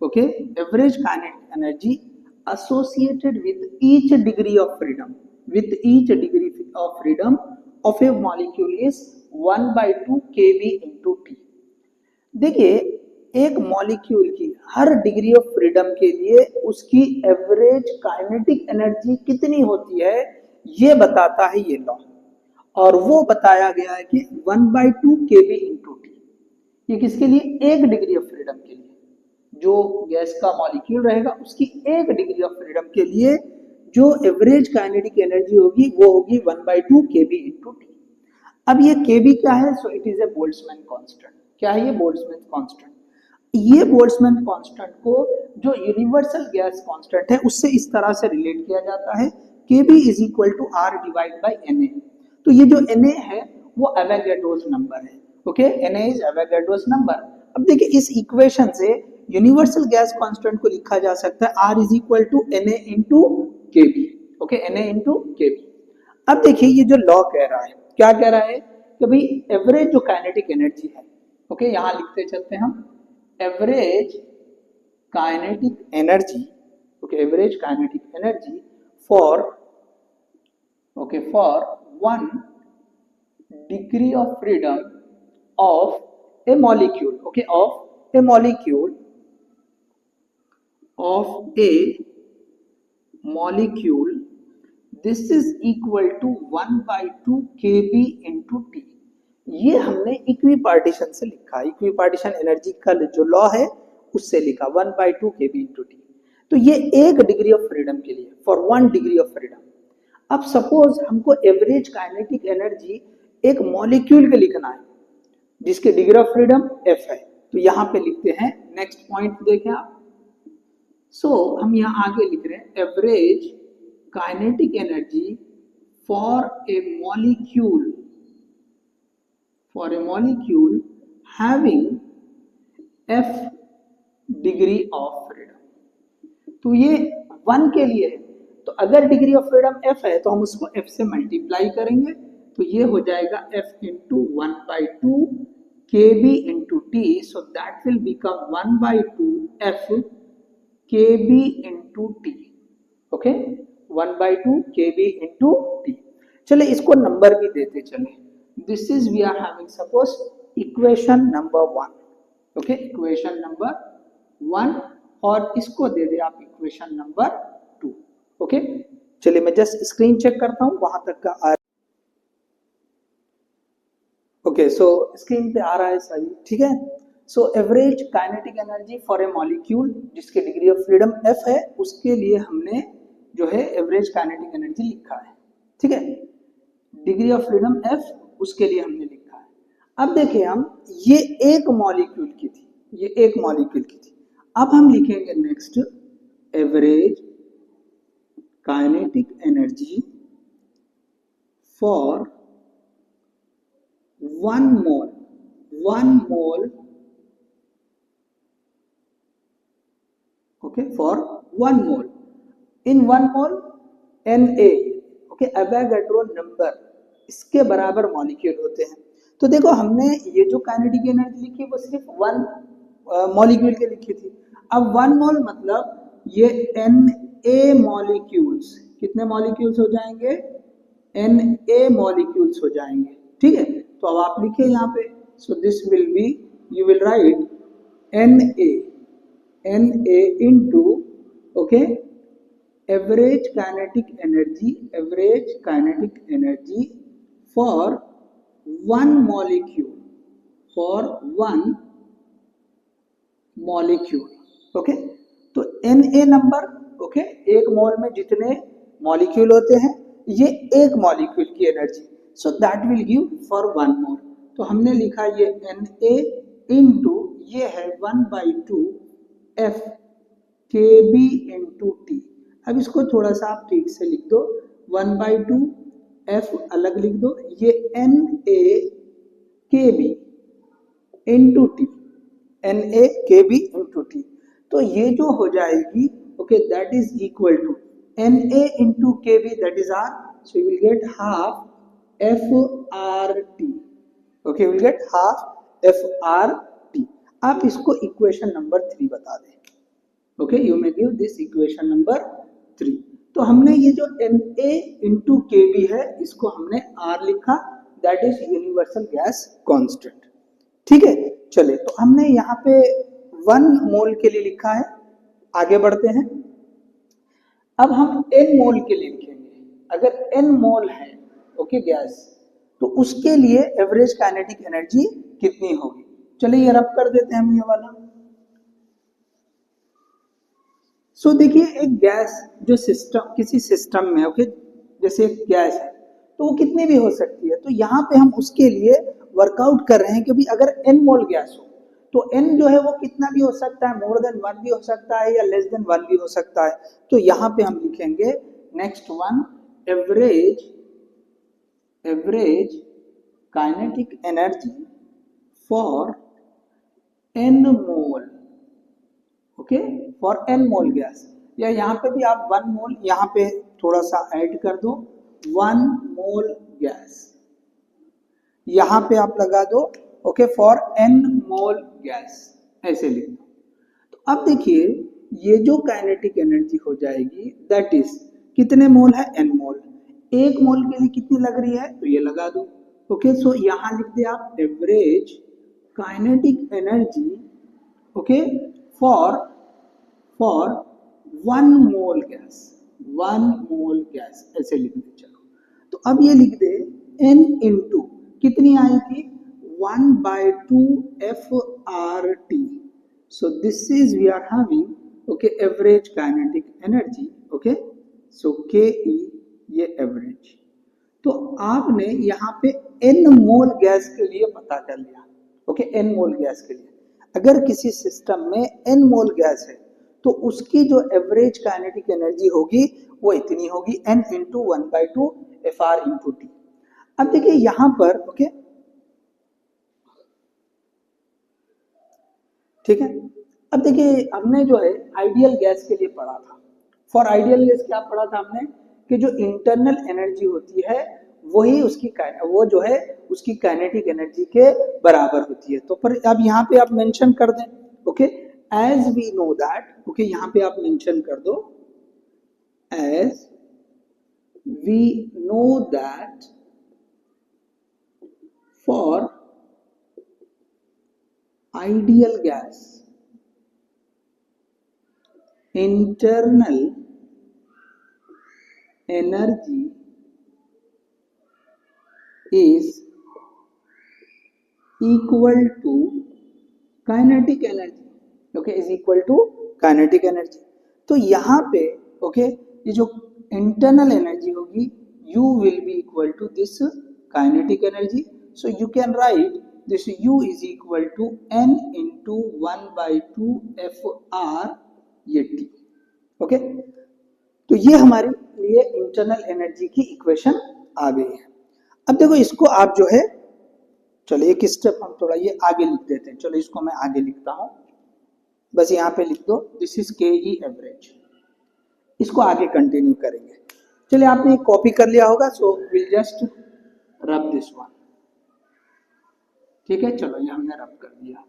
okay, average kinetic energy associated with each degree of freedom of a molecule is 1/2 kV into T। देखिए एक मॉलिक्यूल की हर डिग्री ऑफ फ्रीडम के लिए उसकी एवरेज काइनेटिक एनर्जी कितनी होती है ये बताता है ये लॉ, और वो बताया गया है कि 1/2 kV into T। ये किसके लिए, एक डिग्री ऑफ फ्रीडम के लिए, जो गैस का मॉलिक्यूल रहेगा उसकी एक डिग्री ऑफ फ्रीडम के लिए जो एवरेज काइनेटिक एनर्जी होगी वो होगी 1/2 kV into T। अब ये kV क्या है, so it is a Boltzmann constant. क्या है ये, बोल्ट्जमैन कांस्टेंट। ये बोल्ट्जमैन कांस्टेंट को जो यूनिवर्सल गैस कांस्टेंट है उससे इस तरह से रिलेट किया जाता है, kV is equal to R divide by Na। तो ये जो Na है वो एवोगाड्रोस नंबर है, okay, Na is Avogadro's number. अब देखिए इस इक्वेशन से यूनिवर्सल गैस कांस्टेंट को लिखा जा सकता है R is equal to Na into kV, okay, Na into kV। अब देखिए ये जो लॉ कह रहा है, क्या कह रहा है कि भाई एवरेज जो काइनेटिक एनर्जी है, ओके, यहां लिखते चलते हैं हम, average kinetic energy, okay, average kinetic energy for, okay, for 1 degree of freedom of A molecule, okay, of A molecule, of a molecule, this is equal to 1/2 kV into T। ये हमने equipartition से लिखा, equipartition energy का जो law है उससे लिखा 1/2 kV into T। तो ये एक डिग्री ऑफ फ्रीडम के लिए, फॉर 1 डिग्री ऑफ फ्रीडम। अब सपोज हमको एवरेज काइनेटिक एनर्जी एक मॉलिक्यूल के लिखना है जिसके डिग्री ऑफ फ्रीडम F है, तो यहां पे लिखते हैं, नेक्स्ट पॉइंट देखें आप। सो हम यहाँ आगे लिख रहे हैं, average kinetic energy for a molecule having F degree of freedom. तो ये 1 के लिए है, तो अगर डिग्री ऑफ फ्रीडम f है तो हम उसको f से मल्टीप्लाई करेंगे, तो ये हो जाएगा f into 1/2 kb into T, so that will become 1/2 f kb into T. Okay, 1/2 kb into T. चले इसको नंबर भी देते चले। This is we are having suppose equation number 1। Okay, equation number 1, और इसको दे दे आप इक्वेशन नंबर 2। ओके, चलिए मैं जस्ट स्क्रीन चेक करता हूं वहां तक का आ। ओके, सो स्क्रीन पे आ रहा है सही, ठीक है। So average kinetic energy for a molecule जिसकी डिग्री ऑफ फ्रीडम f है, उसके लिए हमने जो है एवरेज काइनेटिक एनर्जी लिखा है, ठीक है। डिग्री ऑफ फ्रीडम f, उसके लिए हमने लिखा है। अब देखिए हम, ये एक मॉलिक्यूल की थी, ये एक मॉलिक्यूल की थी। अब हम लिखेंगे next average kinetic energy for 1 mole, okay, for 1 mole. In 1 mole Na, okay, Avogadro number, इसके बराबर मॉलिक्यूल होते हैं। तो देखो हमने ये जो काइनेटिक एनर्जी लिखी वो सिर्फ 1 मॉलिक्यूल के लिखी थी। अब 1 मोल मतलब ये Na मॉलिक्यूल्स, कितने मॉलिक्यूल्स हो जाएंगे? Na मॉलिक्यूल्स हो जाएंगे, ठीक है। तो अब आप लिखे यहाँ पे, so this will be, you will write Na into, okay, average kinetic energy for 1 molecule, okay. तो Na नंबर, ओके, एक मोल में जितने मॉलिक्यूल होते हैं, ये एक मॉलिक्यूल की energy, so that will give for 1 मोल। तो हमने लिखा ये Na इंटू, ये है 1/2 f kb इंटू टी। अब इसको थोड़ा सा आप ठीक से लिख दो, 1/2 f अलग लिख दो, ये Na kb into T, Na kb into T. तो ये जो हो जाएगी, okay, that is equal to Na into kb, that is r, so you will get half FRT, okay, will get half FRT। आप इसको इक्वेशन नंबर 3 बता दें, okay, you may give this equation number 3। तो हमने ये जो Na into kb है, इसको हमने R लिखा, that is universal gas constant, ठीक है। चले, तो हमने यहाँ पे 1 मोल के लिए लिखा है। आगे बढ़ते हैं, अब हम n मोल के लिए लिखेंगे। अगर n मोल है, ओके, गैस, तो उसके लिए एवरेज काइनेटिक एनर्जी कितनी होगी? चलिए ये रब कर देते हैं हम ये वाला। सो देखिए, एक गैस जो सिस्टम, किसी सिस्टम में, ओके, जैसे एक गैस है, तो वो कितनी भी हो सकती है। तो यहाँ पे हम उसके लिए वर्कआउट कर रहे हैं कि भाई अगर n मोल गैस हो, तो n जो है वो कितना भी हो सकता है, मोर देन 1 भी हो सकता है या लेस देन 1 भी हो सकता है। तो यहाँ पे हम लिखेंगे next one, average kinetic energy for n mole, okay, for n mole gas, या यहाँ पे भी आप 1 मोल यहाँ पे थोड़ा सा ऐड कर दो, 1 मोल गैस यहाँ पे आप लगा दो, okay, for n mole gas, ऐसे लिख दो। तो अब देखिए ये जो काइनेटिक एनर्जी हो जाएगी, दैट इज कितने मोल है? n मोल। एक मोल के लिए कितनी लग रही है? तो ये लगा दो, ओके। सो यहाँ लिख दे आप average kinetic energy, okay, for 1 mole gas, 1 mole gas, ऐसे लिख दे। चलो, तो अब ये लिख दे n इंटू कितनी आई थी? 1/2 FRT। So this is we are having, okay, average kinetic energy, okay, so KE, ये एवरेज। तो आपने यहाँ पे n मोल गैस के लिए पता कर लिया, ओके, n मोल गैस के लिए। अगर किसी सिस्टम में n मोल गैस है, तो उसकी जो एवरेज काइनेटिक एनर्जी होगी वो इतनी होगी, n into 1/2 FR into T. अब देखिए यहां पर, ओके, ठीक है। अब देखिए हमने जो है आइडियल गैस के लिए पढ़ा था, फॉर आइडियल गैस क्या पढ़ा था हमने कि जो इंटरनल एनर्जी होती है वही उसकी वो जो है उसकी काइनेटिक एनर्जी के बराबर होती है। तो पर अब यहाँ पे आप मेंशन कर दें, okay, as we know that, okay, यहाँ पे आप मेंशन कर दो as we know that for ideal gas internal energy is equal to kinetic energy, okay, is equal to kinetic energy. तो यहाँ पे ओके ये जो इंटरनल एनर्जी होगी U will be equal to this kinetic energy, so you can write this U is equal to N into 1 by 2 FR ये T, okay. तो ये हमारे लिए इंटरनल एनर्जी की इक्वेशन आ गई है। अब देखो इसको आप जो है, चलो एक स्टेप हम थोड़ा ये आगे लिख देते हैं। चलो इसको मैं आगे लिखता हूं, बस यहाँ पे लिख दो दिस इज के ई एवरेज। इसको आगे कंटिन्यू करेंगे। चलिए आपने कॉपी कर लिया होगा, so will just rub this one, ठीक है। चलो ये हमने रब कर दिया,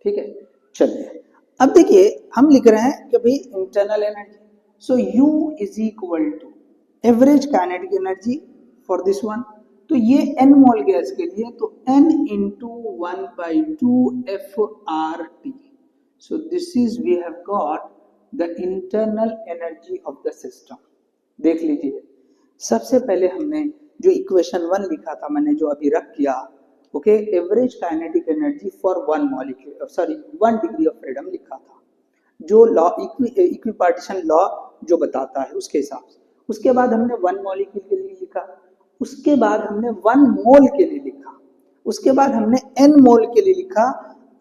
ठीक है। चलिए अब देखिए हम लिख रहे हैं कि भाई internal energy, so U is equal to average kinetic energy for this one. तो ये n मोल गैस के लिए तो n into 1 by 2 FRT। So this is we have got the internal energy of the system. देख लीजिए सबसे पहले हमने जो इक्वेशन 1 लिखा था, मैंने जो अभी रख किया, okay, average kinetic energy for 1 molecule, sorry 1 degree of freedom लिखा था, जो लॉ इक्विपार्टीशन लॉ जो बताता है उसके हिसाब से। उसके बाद हमने 1 मॉलिक्यूल के लिए लिखा, उसके बाद हमने 1 मोल के लिए लिखा, उसके बाद हमने n मोल के लिए लिखा।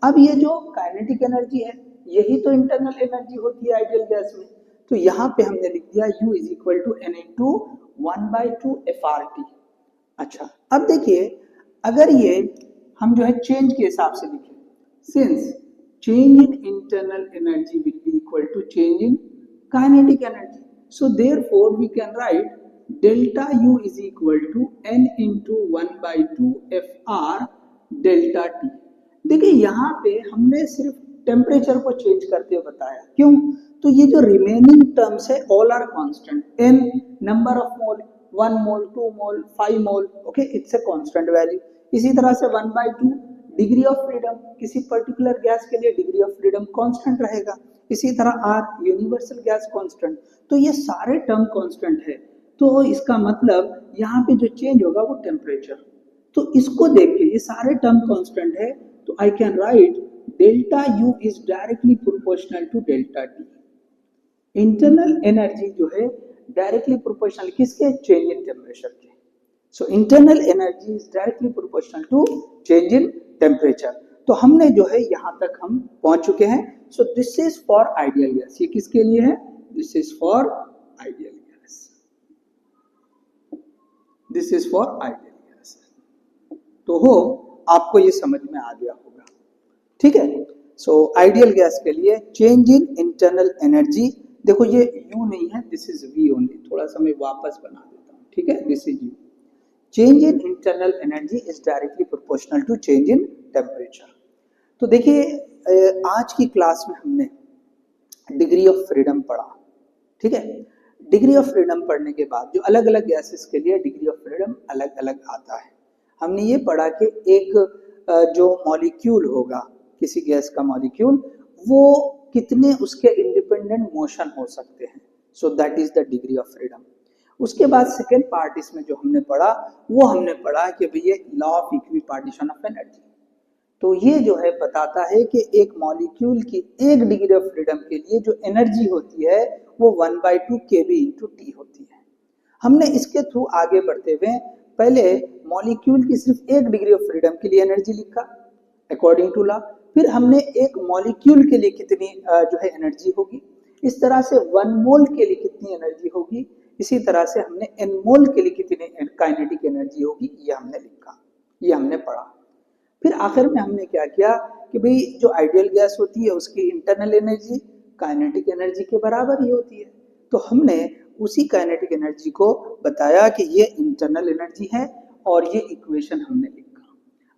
अब ये जो काइनेटिक एनर्जी है यही तो इंटरनल एनर्जी होती है आइडियल गैस में, तो यहाँ पे हमने लिख दिया U is equal to n into 1 by 2 FRT। अच्छा अब देखिए अगर ये हम जो है चेंज के हिसाब से लिखें, since change in internal energy will be equal to change in kinetic energy, so therefore we can write delta U is equal to n into 1 by 2 FR delta T। देखिए यहाँ पे हमने सिर्फ टेम्परेचर को चेंज करते हुए बताया, क्यों? तो ये जो रिमेनिंग टर्म्स है all are constant, n number of mole, 1 mole, 2 mole, 5 mole, okay, it's a constant value. इसी तरह से 1 बाई 2 डिग्री ऑफ फ्रीडम, किसी पर्टिकुलर गैस के लिए डिग्री ऑफ फ्रीडम कांस्टेंट रहेगा। इसी तरह R यूनिवर्सल गैस कांस्टेंट, तो ये सारे टर्म कांस्टेंट है। तो इसका मतलब यहाँ पे जो चेंज होगा वो टेम्परेचर। तो इसको देख के ये सारे टर्म कांस्टेंट है, तो I can write delta U is directly proportional to delta T। Internal energy जो है डायरेक्टली प्रोपोर्शनल किसके? चेंज इन टेम्परेचर के। So internal energy is directly proportional to change in temperature. तो हमने जो है यहाँ तक हम पहुंच चुके हैं। सो this is for ideal gas. ये किसके लिए है? This is for ideal gas, this is for ideal gas. तो हो आपको ये समझ में आ गया होगा, ठीक है। सो आइडियल गैस के लिए चेंज इन इंटरनल एनर्जी, देखो ये U नहीं है, दिस इज V ओनली। थोड़ा सा मैं वापस बना देता हूँ, ठीक है, this is U। Change in internal energy is directly proportional to change in temperature. तो देखिए आज की क्लास में हमने डिग्री ऑफ फ्रीडम पढ़ा, ठीक है। डिग्री ऑफ फ्रीडम पढ़ने के बाद जो अलग अलग गैसेस के लिए डिग्री ऑफ फ्रीडम अलग अलग आता है, हमने ये पढ़ा कि एक जो मॉलिक्यूल होगा, किसी गैस का मॉलिक्यूल, वो कितने उसके इंडिपेंडेंट मोशन हो सकते हैं, so that is the degree of freedom. उसके बाद सेकेंड पार्ट इसमें जो हमने पढ़ा, वो हमने पढ़ा कि भैया law of equipartition of energy. तो ये जो है बताता है कि एक मॉलिक्यूल की एक डिग्री ऑफ फ्रीडम के लिए जो एनर्जी होती है वो 1/2 kB इंटू टी होती है। हमने इसके थ्रू आगे बढ़ते हुए पहले मॉलिक्यूल की सिर्फ एक डिग्री ऑफ फ्रीडम के लिए एनर्जी लिखा अकॉर्डिंग टू लॉ, फिर हमने एक मॉलिक्यूल के लिए कितनी जो है एनर्जी होगी, इस तरह से 1 मोल के लिए कितनी एनर्जी होगी, इसी तरह से हमने n मोल के लिए कितनी काइनेटिक एनर्जी होगी, ये हमने लिखा, ये हमने पढ़ा। फिर आखिर में हमने क्या किया कि भाई जो आइडियल गैस होती है उसकी इंटरनल एनर्जी काइनेटिक एनर्जी के बराबर ही होती है। तो हमने उसी काइनेटिक एनर्जी को बताया कि ये इंटरनल एनर्जी है और ये इक्वेशन हमने लिखा।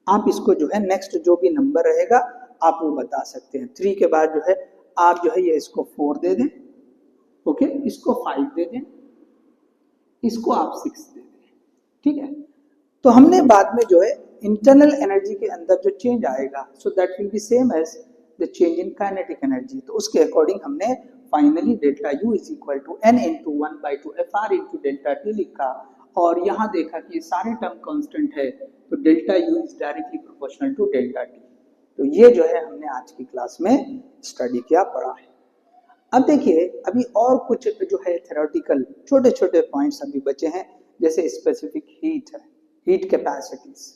आप इसको जो है नेक्स्ट जो भी नंबर रहेगा आप वो बता सकते हैं। 3 के बाद जो है आप जो है ये इसको 4 दे दें, ओके, इसको 5 दे दें, इसको आप 6 दे दें, ठीक है। तो हमने बाद में जो है इंटरनल एनर्जी के अंदर जो चेंज आएगा so that will be same as the change in kinetic energy. तो उसके अकॉर्डिंग हमने finally delta U is equal to n into 1/2 FR into delta T लिखा और यहाँ देखा कि ये सारे टर्म कांस्टेंट है तो delta U is directly proportional to delta T. तो ये जो है हमने आज की क्लास में स्टडी किया, पढ़ा है। अब देखिए अभी और कुछ जो है थ्योरेटिकल छोटे छोटे पॉइंट्स अभी बचे हैं, जैसे स्पेसिफिक हीट है, हीट कैपेसिटीज।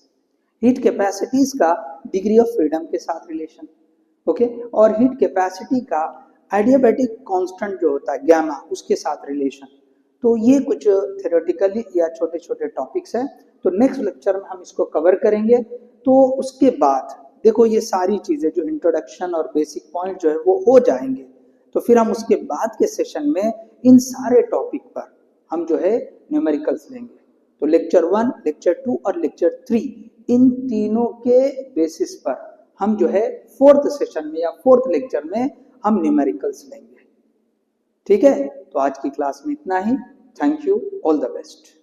हीट कैपेसिटीज का डिग्री ऑफ फ्रीडम के साथ रिलेशन, ओके, और हीट कैपेसिटी का एडियाबैटिक कांस्टेंट जो होता है गैमा उसके साथ रिलेशन। तो ये कुछ थ्योरेटिकली या छोटे छोटे टॉपिक्स हैं, तो नेक्स्ट लेक्चर में हम इसको कवर करेंगे। तो उसके बाद देखो ये सारी चीजें जो इंट्रोडक्शन और बेसिक पॉइंट जो है वो हो जाएंगे, तो फिर हम उसके बाद के सेशन में इन सारे टॉपिक पर हम जो है न्यूमेरिकल्स लेंगे। तो लेक्चर 1, लेक्चर 2 और लेक्चर 3 इन तीनों के बेसिस पर हम जो है 4th सेशन में या 4th लेक्चर में हम न्यूमेरिकल्स लेंगे, ठीक है। तो आज की क्लास में इतना ही। Thank you, all the best.